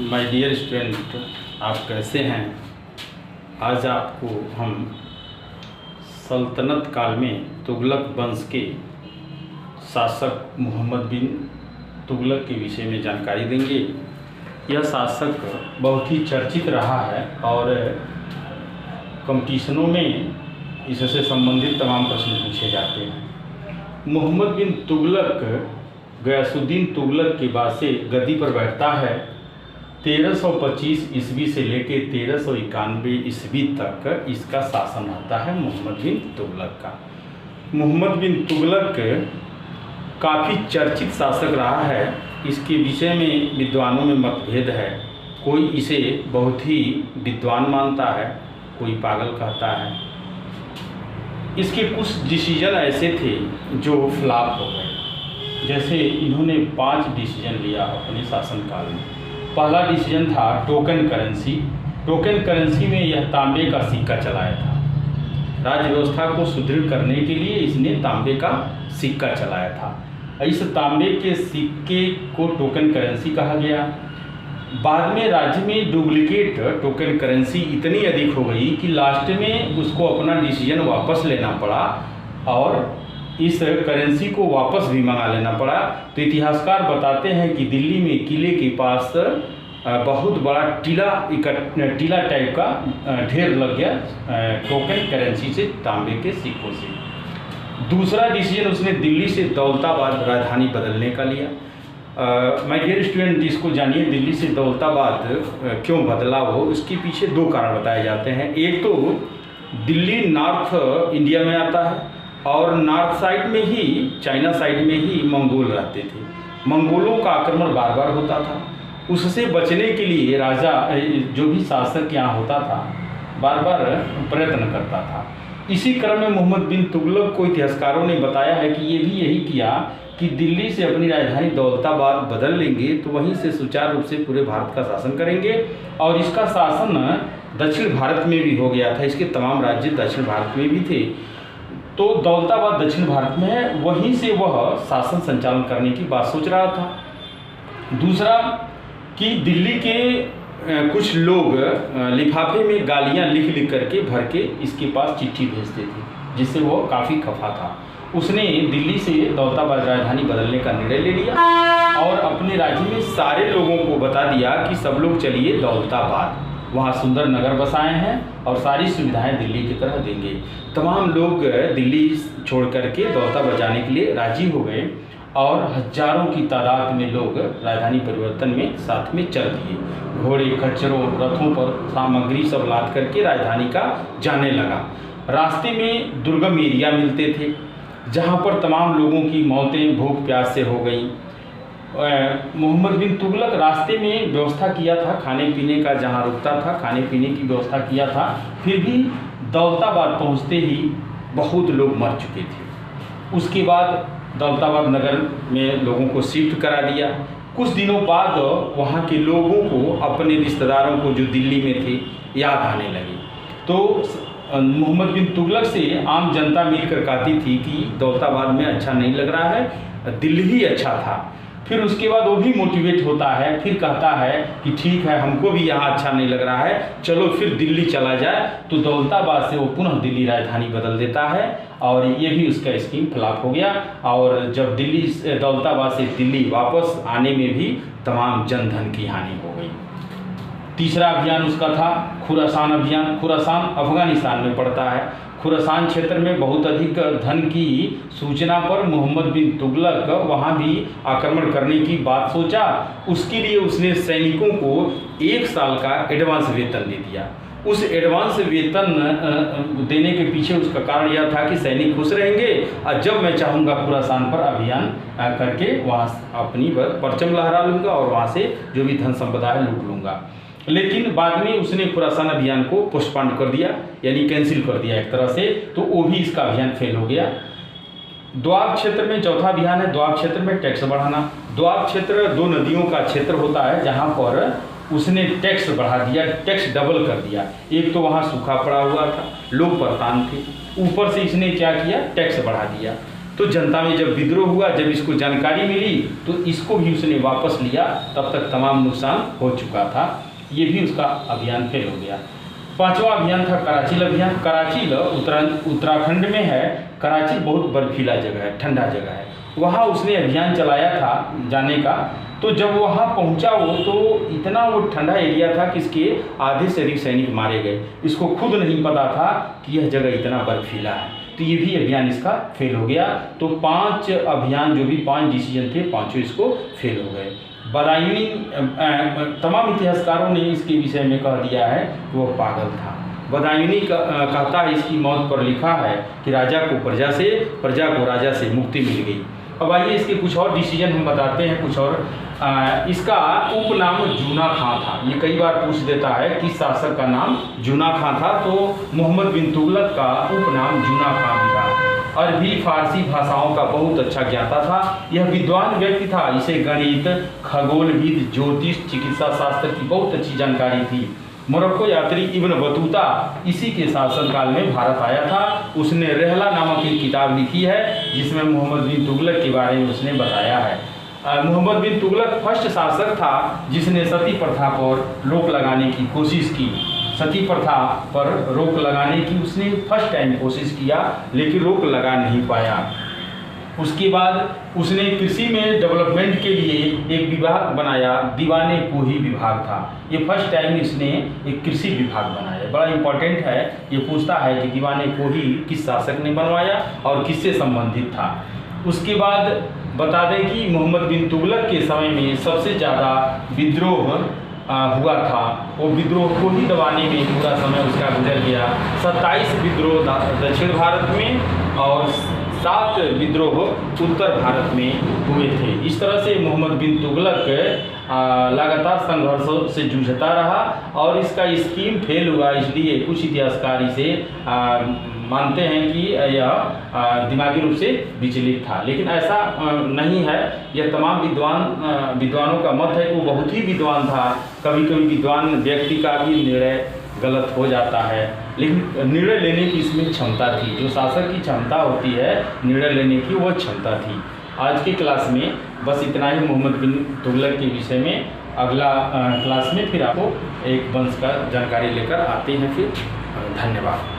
My dear student, आप कैसे हैं। आज आपको हम सल्तनत काल में तुगलक वंश के शासक मोहम्मद बिन तुगलक के विषय में जानकारी देंगे। यह शासक बहुत ही चर्चित रहा है और कंपटीशनों में इससे संबंधित तमाम प्रश्न पूछे जाते हैं। मोहम्मद बिन तुगलक गयासुद्दीन तुगलक के बाद से गद्दी पर बैठता है। 1325 ईस्वी से लेकर 1391 ईस्वी तक इसका शासन रहता है मोहम्मद बिन तुगलक का। मोहम्मद बिन तुगलक काफ़ी चर्चित शासक रहा है। इसके विषय में विद्वानों में मतभेद है। कोई इसे बहुत ही विद्वान मानता है, कोई पागल कहता है। इसके कुछ डिसीजन ऐसे थे जो फ्लॉप हो गए। जैसे इन्होंने 5 डिसीजन लिया अपने शासनकाल में। पहला डिसीजन था टोकन करेंसी। टोकन करेंसी में यह तांबे का सिक्का चलाया था। राज्य व्यवस्था को सुदृढ़ करने के लिए इसने तांबे का सिक्का चलाया था। इस तांबे के सिक्के को टोकन करेंसी कहा गया। बाद में राज्य में डुप्लीकेट टोकन करेंसी इतनी अधिक हो गई कि लास्ट में उसको अपना डिसीजन वापस लेना पड़ा और इस करेंसी को वापस भी मंगा लेना पड़ा। तो इतिहासकार बताते हैं कि दिल्ली में किले के पास बहुत बड़ा टीला टाइप का ढेर लग गया टोकन करेंसी से, तांबे के सिक्कों से। दूसरा डिसीजन उसने दिल्ली से दौलताबाद राजधानी बदलने का लिया। माय डियर स्टूडेंट, इसको जानिए दिल्ली से दौलताबाद क्यों बदला वो, इसके पीछे 2 कारण बताए जाते हैं। एक तो दिल्ली नॉर्थ इंडिया में आता है और नॉर्थ साइड में ही, चाइना साइड में ही मंगोल रहते थे। मंगोलों का आक्रमण बार बार होता था। उससे बचने के लिए राजा, जो भी शासक यहाँ होता था, बार बार प्रयत्न करता था। इसी क्रम में मोहम्मद बिन तुगलक को इतिहासकारों ने बताया है कि ये भी यही किया कि दिल्ली से अपनी राजधानी दौलताबाद बदल लेंगे तो वहीं से सुचारू रूप से पूरे भारत का शासन करेंगे। और इसका शासन दक्षिण भारत में भी हो गया था। इसके तमाम राज्य दक्षिण भारत में भी थे। तो दौलताबाद दक्षिण भारत में है, वहीं से वह शासन संचालन करने की बात सोच रहा था। दूसरा कि दिल्ली के कुछ लोग लिफाफे में गालियां लिख करके भर के इसके पास चिट्ठी भेजते थे, जिससे वो काफ़ी खफा था। उसने दिल्ली से दौलताबाद राजधानी बदलने का निर्णय ले लिया और अपने राज्य में सारे लोगों को बता दिया कि सब लोग चलिए दौलताबाद, वहाँ सुंदर नगर बसाए हैं और सारी सुविधाएं दिल्ली की तरह देंगे। तमाम लोग दिल्ली छोड़ करके दौलताबाद जाने के लिए राजी हो गए और हजारों की तादाद में लोग राजधानी परिवर्तन में साथ में चल दिए। घोड़े, खच्चरों, रथों पर सामग्री सब लाद करके राजधानी का जाने लगा। रास्ते में दुर्गम एरिया मिलते थे जहाँ पर तमाम लोगों की मौतें भूख प्यास से हो गई। मोहम्मद बिन तुगलक रास्ते में व्यवस्था किया था खाने पीने का, जहाँ रुकता था खाने पीने की व्यवस्था किया था। फिर भी दौलताबाद पहुँचते ही बहुत लोग मर चुके थे। उसके बाद दौलताबाद नगर में लोगों को शिफ्ट करा दिया। कुछ दिनों बाद वहाँ के लोगों को, अपने रिश्तेदारों को जो दिल्ली में थे, याद आने लगे। तो मोहम्मद बिन तुगलक से आम जनता मिलकर कहती थी कि दौलताबाद में अच्छा नहीं लग रहा है, दिल्ली ही अच्छा था। फिर उसके बाद वो भी मोटिवेट होता है, फिर कहता है कि ठीक है, हमको भी यहाँ अच्छा नहीं लग रहा है, चलो फिर दिल्ली चला जाए। तो दौलताबाद से वो पुनः दिल्ली राजधानी बदल देता है और ये भी उसका स्कीम फ्लॉप हो गया। और जब दौलताबाद से दिल्ली वापस आने में भी तमाम जनधन की हानि हो गई। तीसरा अभियान उसका था खुरासान अभियान। खुरासान अफगानिस्तान में पड़ता है। खुरासान क्षेत्र में बहुत अधिक धन की सूचना पर मोहम्मद बिन तुगलक वहाँ भी आक्रमण करने की बात सोचा। उसके लिए उसने सैनिकों को 1 साल का एडवांस वेतन दे दिया। उस एडवांस वेतन देने के पीछे उसका कारण यह था कि सैनिक खुश रहेंगे और जब मैं चाहूँगा खुरासान पर अभियान करके वहाँ अपनी परचम लहरा लूँगा और वहाँ से जो भी धन संपदा है लूट लूँगा। लेकिन बाद में उसने खुरासान अभियान को पोस्टपोन कर दिया, यानी कैंसिल कर दिया एक तरह से। तो वो भी इसका अभियान फेल हो गया। द्वाब क्षेत्र में चौथा अभियान है द्वाब क्षेत्र में टैक्स बढ़ाना। द्वाब क्षेत्र 2 नदियों का क्षेत्र होता है जहाँ पर उसने टैक्स बढ़ा दिया, टैक्स डबल कर दिया। एक तो वहाँ सूखा पड़ा हुआ था, लोग परेशान थे, ऊपर से इसने क्या किया, टैक्स बढ़ा दिया। तो जनता में जब विद्रोह हुआ, जब इसको जानकारी मिली तो इसको भी उसने वापस लिया। तब तक तमाम नुकसान हो चुका था। ये भी उसका अभियान फेल हो गया। पांचवा अभियान था कराची अभियान। कराची उत्तराखंड में है। कराची बहुत बर्फीला जगह है, ठंडा जगह है। वहाँ उसने अभियान चलाया था जाने का। तो जब वहाँ पहुँचा वो, तो इतना वो ठंडा एरिया था कि इसके आधे से अधिक सैनिक मारे गए। इसको खुद नहीं पता था कि यह जगह इतना बर्फीला है। तो ये भी अभियान इसका फेल हो गया। तो 5 अभियान, जो भी 5 डिसीजन थे, पाँचों इसको फेल हो गए। बदायूनी, तमाम इतिहासकारों ने इसके विषय में कह दिया है कि वो पागल था। बदायूनी कहता है, इसकी मौत पर लिखा है कि राजा को प्रजा से, प्रजा को राजा से मुक्ति मिल गई। अब आइए इसके कुछ और डिसीजन हम बताते हैं, कुछ और। इसका उपनाम जूना खां था। ये कई बार पूछ देता है कि शासक का नाम जूना खां था, तो मोहम्मद बिन तुगलक का उपनाम जूना खां भी था। अरबी फारसी भाषाओं का बहुत अच्छा ज्ञाता था। यह विद्वान व्यक्ति था। इसे गणित, खगोलविद, ज्योतिष, चिकित्सा शास्त्र की बहुत अच्छी जानकारी थी। मोरक्को यात्री इब्न बतूता इसी के शासनकाल में भारत आया था। उसने रहला नामक एक किताब लिखी है जिसमें मोहम्मद बिन तुगलक के बारे में उसने बताया है। मोहम्मद बिन तुगलक फर्स्ट शासक था जिसने सती प्रथा पर रोक लगाने की कोशिश की। सती प्रथा पर रोक लगाने की उसने फर्स्ट टाइम कोशिश किया, लेकिन रोक लगा नहीं पाया। उसके बाद उसने कृषि में डेवलपमेंट के लिए एक विभाग बनाया, दीवाने कोही विभाग था। ये फर्स्ट टाइम इसने एक कृषि विभाग बनाया। बड़ा इंपॉर्टेंट है, ये पूछता है कि दीवाने कोही किस शासक ने बनवाया और किससे संबंधित था। उसके बाद बता दें कि मोहम्मद बिन तुगलक के समय में सबसे ज़्यादा विद्रोह हुआ था। वो विद्रोह को ही दबाने में पूरा समय उसका गुजर गया। 27 विद्रोह दक्षिण भारत में और 7 विद्रोह उत्तर भारत में हुए थे। इस तरह से मोहम्मद बिन तुगलक लगातार संघर्षों से जूझता रहा और इसका स्कीम फेल हुआ। इसलिए कुछ इतिहासकार इसे मानते हैं कि यह दिमागी रूप से विचलित था, लेकिन ऐसा नहीं है। यह तमाम विद्वानों का मत है कि वो बहुत ही विद्वान था। कभी कभी विद्वान व्यक्ति का भी निर्णय गलत हो जाता है, लेकिन निर्णय लेने की इसमें क्षमता थी। जो शासक की क्षमता होती है निर्णय लेने की, वो क्षमता थी। आज की क्लास में बस इतना ही मोहम्मद बिन तुगलक के विषय में। अगला क्लास में फिर आपको एक वंश का जानकारी लेकर आते हैं। फिर धन्यवाद।